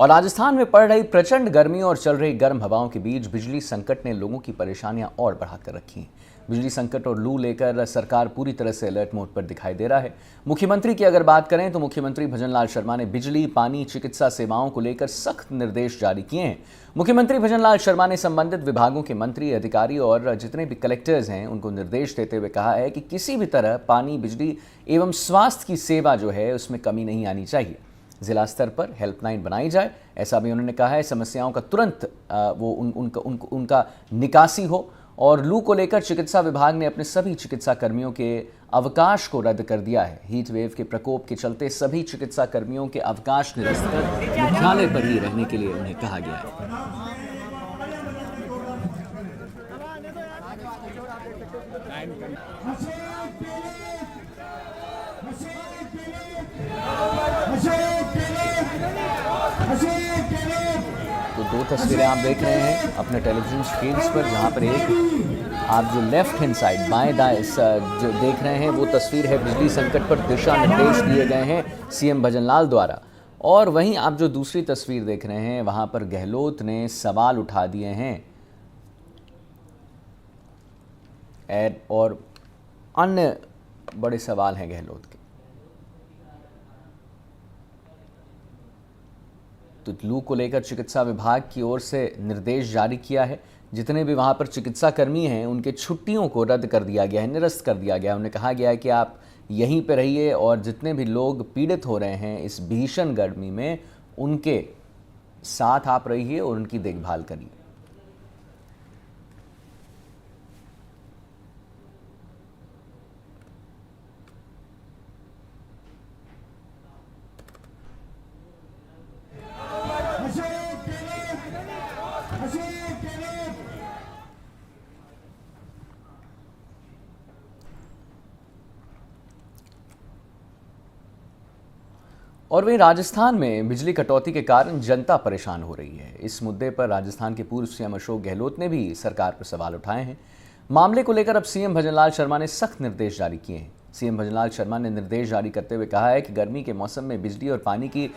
और राजस्थान में पड़ रही प्रचंड गर्मी और चल रही गर्म हवाओं के बीच बिजली संकट ने लोगों की परेशानियां और बढ़ाकर रखी हैं। बिजली संकट और लू लेकर सरकार पूरी तरह से अलर्ट मोड पर दिखाई दे रहा है। मुख्यमंत्री की अगर बात करें तो मुख्यमंत्री भजनलाल शर्मा ने बिजली, पानी, चिकित्सा सेवाओं को लेकर सख्त निर्देश जारी किए हैं। मुख्यमंत्री भजनलाल शर्मा ने संबंधित विभागों के मंत्री, अधिकारी और जितने भी कलेक्टर्स हैं उनको निर्देश देते हुए कहा है कि किसी भी तरह पानी, बिजली एवं स्वास्थ्य की सेवा जो है उसमें कमी नहीं आनी चाहिए। जिला स्तर पर हेल्पलाइन बनाई जाए, ऐसा भी उन्होंने कहा है। समस्याओं का तुरंत उनका निकासी हो। और लू को लेकर चिकित्सा विभाग ने अपने सभी चिकित्सा कर्मियों के अवकाश को रद्द कर दिया है। हीट वेव के प्रकोप के चलते सभी चिकित्सा कर्मियों के अवकाश निरस्त कर मुख्यालय पर ही रहने के लिए उन्हें कहा गया है। तो दो तस्वीरें आप देख रहे हैं अपने टेलीविजन स्क्रीन्स पर, जहां पर एक आप जो लेफ्ट हैंड साइड बाएं दाएं जो देख रहे हैं वो तस्वीर है बिजली संकट पर दिशा निर्देश दिए गए हैं सीएम भजनलाल द्वारा। और वहीं आप जो दूसरी तस्वीर देख रहे हैं वहां पर गहलोत ने सवाल उठा दिए हैं और अन्य बड़े सवाल हैं गहलोत के। तो लू को लेकर चिकित्सा विभाग की ओर से निर्देश जारी किया है। जितने भी वहां पर चिकित्सा कर्मी हैं उनके छुट्टियों को रद्द कर दिया गया है, निरस्त कर दिया गया है। उन्हें कहा गया है कि आप यहीं पर रहिए और जितने भी लोग पीड़ित हो रहे हैं इस भीषण गर्मी में उनके साथ आप रहिए और उनकी देखभाल करिए। और वहीं राजस्थान में बिजली कटौती के कारण जनता परेशान हो रही है। इस मुद्दे पर राजस्थान के पूर्व सीएम अशोक गहलोत ने भी सरकार पर सवाल उठाए हैं। मामले को लेकर अब सीएम भजनलाल शर्मा ने सख्त निर्देश जारी किए हैं। सीएम भजनलाल शर्मा ने निर्देश जारी करते हुए कहा है कि गर्मी के मौसम में बिजली और पानी की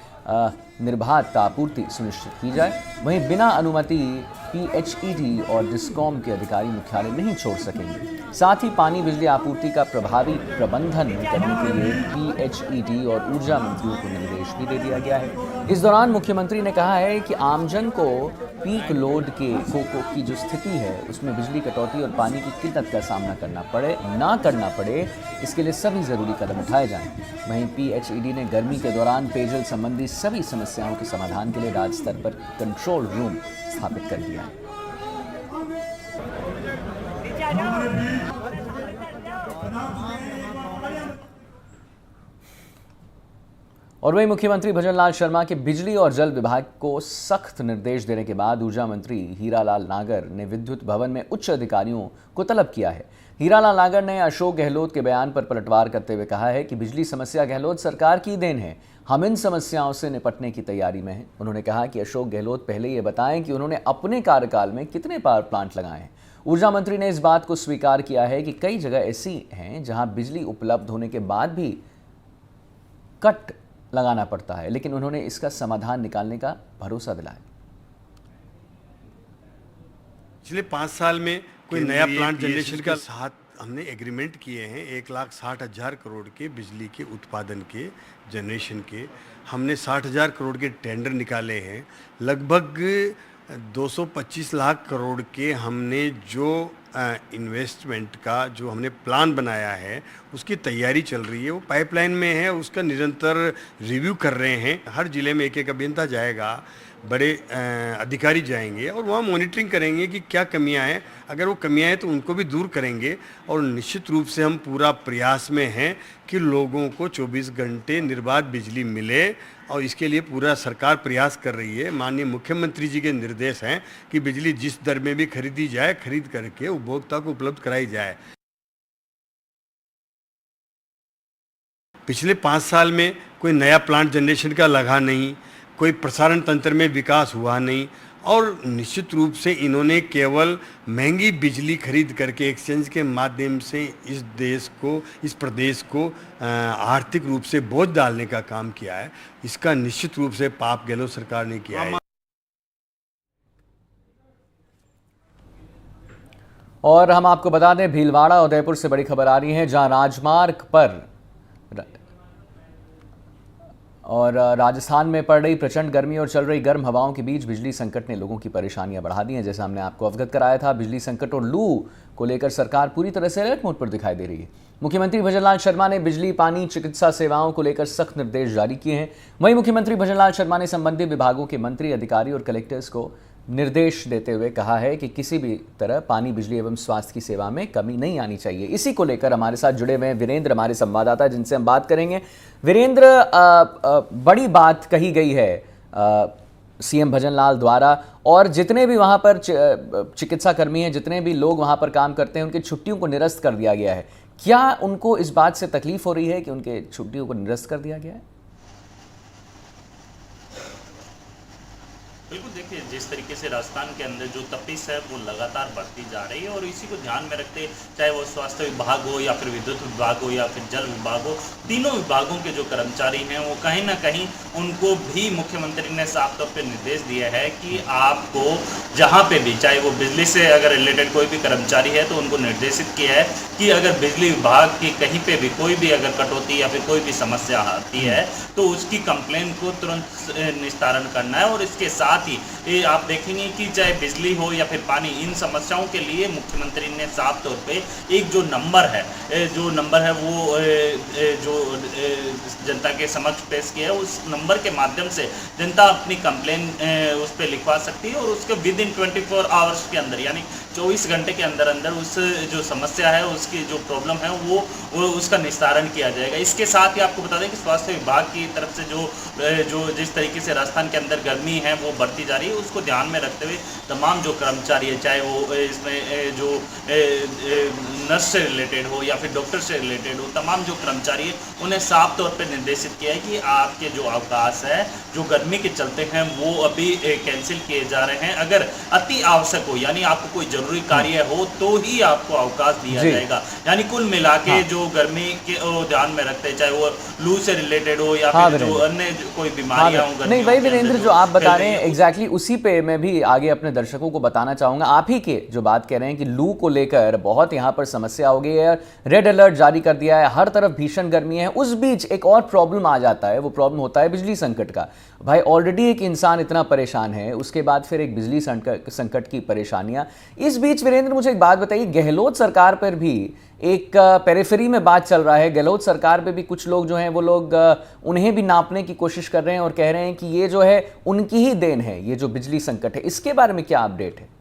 निर्बाध आपूर्ति सुनिश्चित की जाए। वहीं बिना अनुमति पीएचईडी और डिस्कॉम के अधिकारी मुख्यालय नहीं छोड़ सकेंगे। साथ ही पानी, बिजली आपूर्ति का प्रभावी प्रबंधन करने के लिए पीएचईडी और ऊर्जा मंत्रियों को निर्देश भी दे दिया गया है। इस दौरान मुख्यमंत्री ने कहा है कि आमजन को पीक लोड की जो स्थिति है उसमें बिजली कटौती और पानी की किल्लत का सामना करना पड़े, इसके लिए सभी जरूरी कदम उठाए जाएं। वहीं पीएचईडी ने गर्मी के दौरान पेयजल संबंधी सभी समस्याओं के समाधान के लिए राज्य स्तर पर कंट्रोल रूम स्थापित कर दिया है। और वहीं मुख्यमंत्री भजनलाल शर्मा के बिजली और जल विभाग को सख्त निर्देश देने के बाद ऊर्जा मंत्री हीरालाल नागर ने विद्युत भवन में उच्च अधिकारियों को तलब किया है। हीरालाल नागर ने अशोक गहलोत के बयान पर पलटवार करते हुए कहा है कि बिजली समस्या गहलोत सरकार की देन है, हम इन समस्याओं से निपटने की तैयारी में हैं। उन्होंने कहा कि अशोक गहलोत पहले ये बताएं कि उन्होंने अपने कार्यकाल में कितने पावर प्लांट लगाए हैं। ऊर्जा मंत्री ने इस बात को स्वीकार किया है कि कई जगह ऐसी हैं जहां बिजली उपलब्ध होने के बाद भी कट लगाना पड़ता है, लेकिन उन्होंने इसका समाधान निकालने का भरोसा दिलाया। पिछले 5 साल में कोई नया प्लांट जनरेशन का साथ हमने एग्रीमेंट किए हैं। 1,60,000 करोड़ के बिजली के उत्पादन के, जनरेशन के हमने 60,000 करोड़ के टेंडर निकाले हैं। लगभग 225 लाख करोड़ के हमने जो इन्वेस्टमेंट का जो हमने प्लान बनाया है उसकी तैयारी चल रही है, वो पाइपलाइन में है, उसका निरंतर रिव्यू कर रहे हैं। हर जिले में एक अभियंता जाएगा, बड़े अधिकारी जाएंगे और वहाँ मॉनिटरिंग करेंगे कि क्या कमियां हैं। अगर वो कमियां हैं तो उनको भी दूर करेंगे। और निश्चित रूप से हम पूरा प्रयास में हैं कि लोगों को 24 घंटे निर्बाध बिजली मिले और इसके लिए पूरा सरकार प्रयास कर रही है। माननीय मुख्यमंत्री जी के निर्देश हैं कि बिजली जिस दर में भी खरीदी जाए, खरीद करके उपभोक्ता को उपलब्ध कराई जाए। पिछले 5 साल में कोई नया प्लांट जनरेशन का लगा नहीं, कोई प्रसारण तंत्र में विकास हुआ नहीं और निश्चित रूप से इन्होंने केवल महंगी बिजली खरीद करके एक्सचेंज के माध्यम से इस देश को, इस प्रदेश को आर्थिक रूप से बोझ डालने का काम किया है। इसका निश्चित रूप से पाप गहलोत सरकार ने किया है। और हम आपको बता दें, भीलवाड़ा उदयपुर से बड़ी खबर आ रही है, जहां राजमार्ग पर और राजस्थान में पड़ रही प्रचंड गर्मी और चल रही गर्म हवाओं के बीच बिजली संकट ने लोगों की परेशानियां बढ़ा दी हैं। जैसा हमने आपको अवगत कराया था, बिजली संकट और लू को लेकर सरकार पूरी तरह से अलर्ट मोड पर दिखाई दे रही है। मुख्यमंत्री भजनलाल शर्मा ने बिजली, पानी, चिकित्सा सेवाओं को लेकर सख्त निर्देश जारी किए हैं। वहीं मुख्यमंत्री भजनलाल शर्मा ने संबंधित विभागों के मंत्री, अधिकारी और कलेक्टर्स को निर्देश देते हुए कहा है कि किसी भी तरह पानी, बिजली एवं स्वास्थ्य की सेवा में कमी नहीं आनी चाहिए। इसी को लेकर हमारे साथ जुड़े हुए हैं वीरेंद्र, हमारे संवाददाता, जिनसे हम बात करेंगे। वीरेंद्र, बड़ी बात कही गई है सीएम भजनलाल द्वारा, और जितने भी वहां पर चिकित्सा कर्मी हैं, जितने भी लोग वहां पर काम करते हैं, उनकी छुट्टियों को निरस्त कर दिया गया है। क्या उनको इस बात से तकलीफ हो रही है कि उनके छुट्टियों को निरस्त कर दिया गया है? बिल्कुल, देखिए जिस तरीके से राजस्थान के अंदर जो तपिश है वो लगातार बढ़ती जा रही है, और इसी को ध्यान में रखते, चाहे वो स्वास्थ्य विभाग हो या फिर विद्युत विभाग हो या फिर जल विभाग हो, तीनों विभागों के जो कर्मचारी हैं वो कहीं ना कहीं, उनको भी मुख्यमंत्री ने साफ तौर पर निर्देश दिया है कि आपको जहाँ पे भी, चाहे वो बिजली से अगर रिलेटेड कोई भी कर्मचारी है तो उनको निर्देशित किया है कि अगर बिजली विभाग की कहीं पे भी कोई भी अगर कटौती या फिर कोई भी समस्या आती है तो उसकी कंप्लेन को तुरंत निस्तारण करना है। और इसके साथ ही ये आप देखेंगे कि चाहे बिजली हो या फिर पानी, इन समस्याओं के लिए मुख्यमंत्री ने साफ तौर पे एक जो नंबर है वो जो जनता के समक्ष पेश किया है, उस नंबर के माध्यम से जनता अपनी कंप्लेन उस पर लिखवा सकती है, और उसके विद इन 24 आवर्स के अंदर, यानी 24 घंटे के अंदर अंदर उस जो समस्या है, उसकी जो प्रॉब्लम है वो उसका निस्तारण किया जाएगा। इसके साथ ही आपको बता दें कि स्वास्थ्य विभाग की तरफ से जो जिस तरीके से राजस्थान के अंदर गर्मी है वो बढ़ती जा रही है, उसको ध्यान में रखते हुए तमाम जो कर्मचारी है, चाहे वो इसमें जो नर्स से रिलेटेड हो या फिर डॉक्टर से रिलेटेड हो, तमाम जो कर्मचारी है उन्हें साफ तौर पर निर्देशित किया है कि आपके जो अवकाश है जो गर्मी के चलते हैं वो अभी कैंसिल किए जा रहे हैं। अगर अति आवश्यक हो, यानी आपको कोई जरूरी कार्य हो, तो ही आपको अवकाश दिया जाएगा। यानी कुल मिला के जो गर्मी के ध्यान में रखते हैं, चाहे वो लू से रिलेटेड हो या फिर जो अन्य कोई बीमारियां हो। नहीं, वही वीरेंद्र जो आप बता रहे हैं एग्जैक्टली उसी पे मैं भी आगे अपने दर्शकों को बताना चाहूंगा। आप ही के जो बात कह रहे हैं कि लू को लेकर बहुत यहाँ पर समस्या हो गई है, रेड अलर्ट जारी कर दिया है, हर तरफ भीषण गर्मी है। उस बीच एक और प्रॉब्लम आ जाता है, वो प्रॉब्लम होता है बिजली संकट का। भाई ऑलरेडी एक इंसान इतना परेशान है, उसके बाद फिर एक बिजली संकट की परेशानियां। इस बीच वीरेंद्र मुझे एक बात बताइए, गहलोत सरकार पर भी एक पेरिफेरी में बात चल रहा है, गहलोत सरकार पे भी कुछ लोग जो हैं वो लोग उन्हें भी नापने की कोशिश कर रहे हैं और कह रहे हैं कि ये जो है उनकी ही देन है, ये जो बिजली संकट है। इसके बारे में क्या अपडेट है?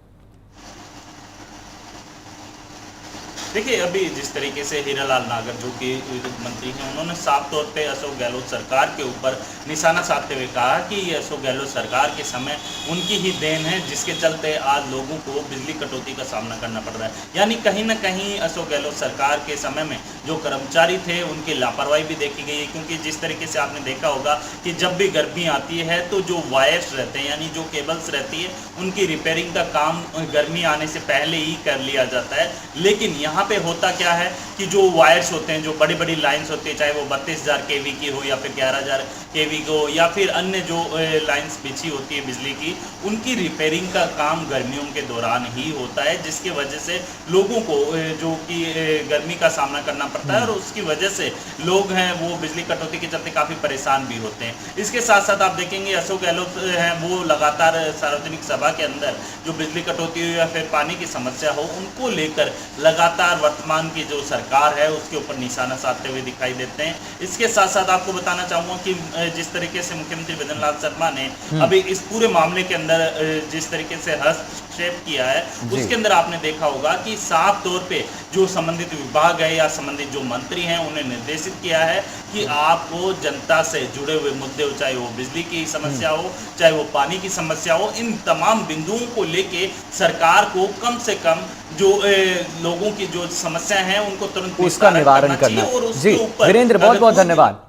देखिए, अभी जिस तरीके से हीरालाल नागर जो कि विद्युत मंत्री हैं, उन्होंने साफ तौर पे अशोक गहलोत सरकार के ऊपर निशाना साधते हुए कहा कि ये अशोक गहलोत सरकार के समय उनकी ही देन है, जिसके चलते आज लोगों को बिजली कटौती का सामना करना पड़ रहा है। यानी कहीं ना कहीं अशोक गहलोत सरकार के समय में जो कर्मचारी थे उनकी लापरवाही भी देखी गई है, क्योंकि जिस तरीके से आपने देखा होगा कि जब भी गर्मी आती है तो जो वायर्स रहते हैं, यानी जो केबल्स रहती है, उनकी रिपेयरिंग का काम गर्मी आने से पहले ही कर लिया जाता है। लेकिन यहाँ पे होता क्या है कि जो वायर्स होते हैं, जो बड़ी बड़ी लाइंस होती है, चाहे वो 32,000 kV की हो या फिर 11,000 kV की हो या फिर अन्य जो लाइंस बिछी होती है बिजली की, उनकी रिपेयरिंग का काम गर्मियों के दौरान ही होता है, जिसकी वजह से लोगों को जो कि गर्मी का सामना करना पड़ता है, और उसकी वजह से लोग हैं वो बिजली कटौती के चलते काफ़ी परेशान भी होते हैं। इसके साथ साथ आप देखेंगे अशोक गहलोत हैं वो लगातार सार्वजनिक सभा के अंदर जो बिजली कटौती हो या फिर पानी की समस्या हो, उनको लेकर लगातार वर्तमान की जो सरकार है उसके ऊपर निशाना साधते हुए दिखाई देते हैं। इसके साथ साथ आपको बताना चाहूँगा कि जिस तरीके से मुख्यमंत्री भजनलाल शर्मा ने अभी इस पूरे मामले के अंदर जिस तरीके से हस्तक्षेप किया है, उसके अंदर आपने देखा होगा कि साफ तौर पे जो संबंधित विभाग है या संबंधित जो मंत्री हैं उन्हें निर्देशित किया है कि आपको जनता से जुड़े हुए मुद्दे हो, चाहे वो बिजली की समस्या हो, चाहे वो पानी की समस्या हो, इन तमाम बिंदुओं को लेके सरकार को कम से कम जो लोगों की जो समस्याएं हैं उनको तुरंत उसका निवारण करना। जी वीरेंद्र, बहुत बहुत धन्यवाद।